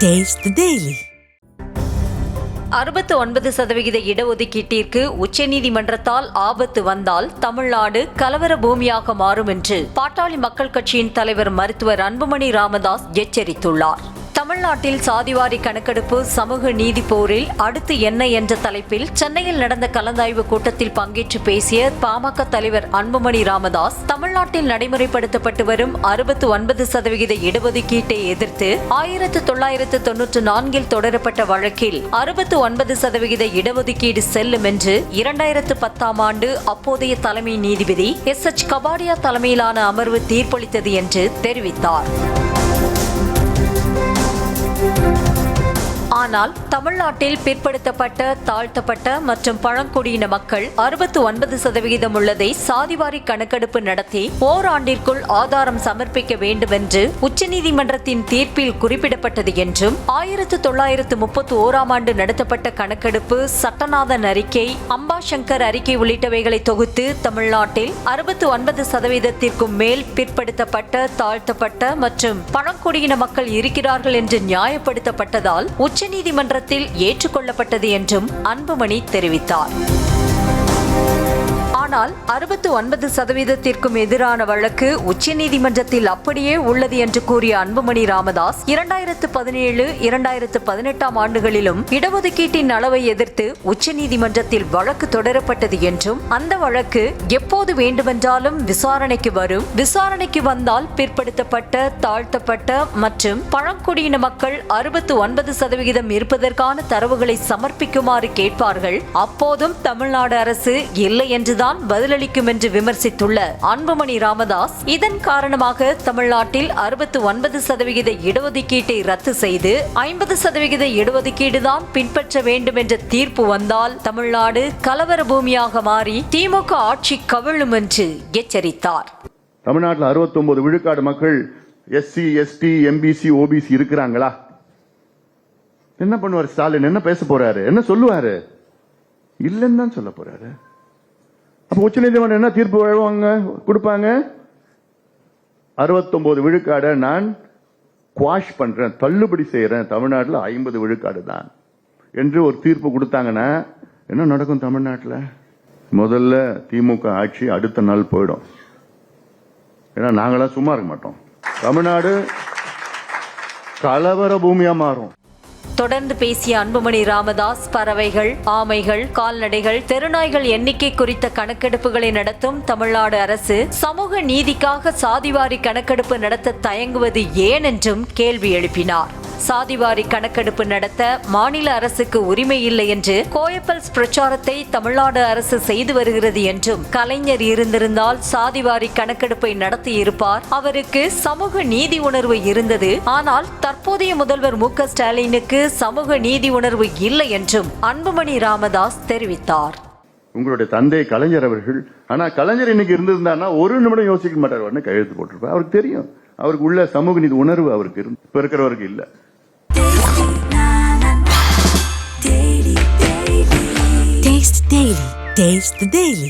Taste the Daily. 69% இடஒதுக்கீட்டிற்கு உச்சநீதிமன்றத்தால் ஆபத்து வந்தால் தமிழ்நாடு கலவர பூமியாக மாறும் என்று பாட்டாளி மக்கள் கட்சியின் தலைவர் மருத்துவர் அன்புமணி ராமதாஸ் எச்சரித்துள்ளார். தமிழ்நாட்டில் சாதிவாரி கணக்கெடுப்பு சமூக நீதி போரில் அடுத்து என்ன என்ற தலைப்பில் சென்னையில் நடந்த கலந்தாய்வு கூட்டத்தில் பங்கேற்று பேசிய பாமக தலைவர் அன்புமணி ராமதாஸ், தமிழ்நாட்டில் நடைமுறைப்படுத்தப்பட்டு வரும் 69% இடஒதுக்கீட்டை எதிர்த்து 1994 தொடரப்பட்ட வழக்கில் 69% இடஒதுக்கீடு செல்லும் என்று 2010 ஆண்டு அப்போதைய தலைமை நீதிபதி SH கபாடியா தலைமையிலான அமர்வு தீர்ப்பளித்தது என்று தெரிவித்தார். ஆனால் தமிழ்நாட்டில் பிற்படுத்தப்பட்ட, தாழ்த்தப்பட்ட மற்றும் பழங்குடியின மக்கள் 69% உள்ளதை சாதிவாரி கணக்கெடுப்பு நடத்தி ஓராண்டிற்குள் ஆதாரம் சமர்ப்பிக்க வேண்டும் என்று உச்சநீதிமன்றத்தின் தீர்ப்பில் குறிப்பிடப்பட்டது என்றும், 1931 ஆண்டு நடத்தப்பட்ட கணக்கெடுப்பு, சட்டநாதன் அறிக்கை, அம்பாசங்கர் அறிக்கை உள்ளிட்டவைகளை தொகுத்து தமிழ்நாட்டில் 69%த்திற்கும் மேல் பிற்படுத்தப்பட்ட, தாழ்த்தப்பட்ட மற்றும் பழங்குடியின மக்கள் இருக்கிறார்கள் என்று நியாயப்படுத்தப்பட்டதால் உச்சநீதிமன்றத்தில் ஏற்றுக்கொள்ளப்பட்டது என்றும் அன்புமணி தெரிவித்தார். ஆனால் 69%த்திற்கும் எதிரான வழக்கு உச்சநீதிமன்றத்தில் அப்படியே உள்ளது என்று கூறிய அன்புமணி ராமதாஸ், 2017, 2018 ஆண்டுகளிலும் இடஒதுக்கீட்டின் அளவை எதிர்த்து உச்சநீதிமன்றத்தில் வழக்கு தொடரப்பட்டது என்றும், அந்த வழக்கு எப்போது வேண்டுமென்றாலும் விசாரணைக்கு வரும், விசாரணைக்கு வந்தால் பிற்படுத்தப்பட்ட, தாழ்த்தப்பட்ட மற்றும் பழங்குடியின மக்கள் 69% இருப்பதற்கான தரவுகளை சமர்ப்பிக்குமாறு கேட்பார்கள், அப்போதும் தமிழ்நாடு அரசு இல்லை என்றுதான் பதிலளிக்கும் என்று விமர்சித்துள்ள அன்புமணி ராமதாஸ், இதன் காரணமாக தமிழ்நாட்டில் 69% இடஒதுக்கீட்டை ரத்து செய்து 50% இடஒதுக்கீடுதான் பின்பற்ற வேண்டும் என்ற தீர்ப்பு வந்தால் தமிழ்நாடு கலவர பூமியாக மாறி திமுக ஆட்சி கவிழும் என்று எச்சரித்தார். தமிழ்நாட்டில் 69 விழுக்காடு மக்கள் SC, ST, MBC, OBC இருக்கிறாங்களா? என்ன பண்ணுவார் ஸ்டாலின்? என்ன பேச போறாரு? என்ன சொல்லுவாரு? இல்லன்னு தான் சொல்ல போறாரு. அப்ப உச்சநீதிமன்றம் என்ன தீர்ப்பு கொடுப்பாங்க? 69 விழுக்காட நான் குவாஷ் பண்றேன், தள்ளுபடி செய்யறேன், தமிழ்நாட்டில் 50 விழுக்காடு தான் என்று ஒரு தீர்ப்பு கொடுத்தாங்கன்னா என்ன நடக்கும்? தமிழ்நாட்டில் முதல்ல திமுக ஆட்சி அடுத்த நாள் போயிடும். ஏன்னா நாங்களாம் சும்மா இருக்க மாட்டோம். தமிழ்நாடு கலவர பூமியா மாறும். தொடர்ந்து பேசிய அன்புமணி ராமதாஸ், பறவைகள், ஆமைகள், கால்நடைகள், தெருநாய்கள் எண்ணிக்கை குறித்த கணக்கெடுப்புகளை நடத்தும் தமிழ்நாடு அரசு சமூக நீதிக்காக சாதிவாரி கணக்கெடுப்பு நடத்த தயங்குவது ஏன் என்றும் கேள்வி எழுப்பினார். சாதிவாரி கணக்கெடுப்பு நடத்த மாநில அரசுக்கு உரிமை இல்லை என்று கோயப்பல்ஸ் பிரச்சாரத்தை தமிழ்நாடு அரசு செய்து வருகிறது என்றும், கலைஞர் இருந்திருந்தால் சாதிவாரி கணக்கெடுப்பை நடத்தி இருப்பார், அவருக்கு சமூக நீதி உணர்வு இருந்தது, ஆனால் தற்போதைய முதல்வர் MK ஸ்டாலினுக்கு சமூக நீதி உணர்வு இல்லை என்றும் அன்புமணி ராமதாஸ் தெரிவித்தார். உங்களுடைய தந்தை கலைஞர் அவர்கள், ஆனா கலைஞர் இன்னைக்கு இருந்திருந்தாருன்னா ஒரு நிமிடம் யோசிக்க மாட்டார், கையெழுத்து போட்டிருப்பார். அவருக்கு தெரியும், அவருக்கு உள்ள சமூக நீதி உணர்வு அவருக்கு இருந்து, இப்ப இருக்கிறவருக்கு இல்ல. Taste the Daily.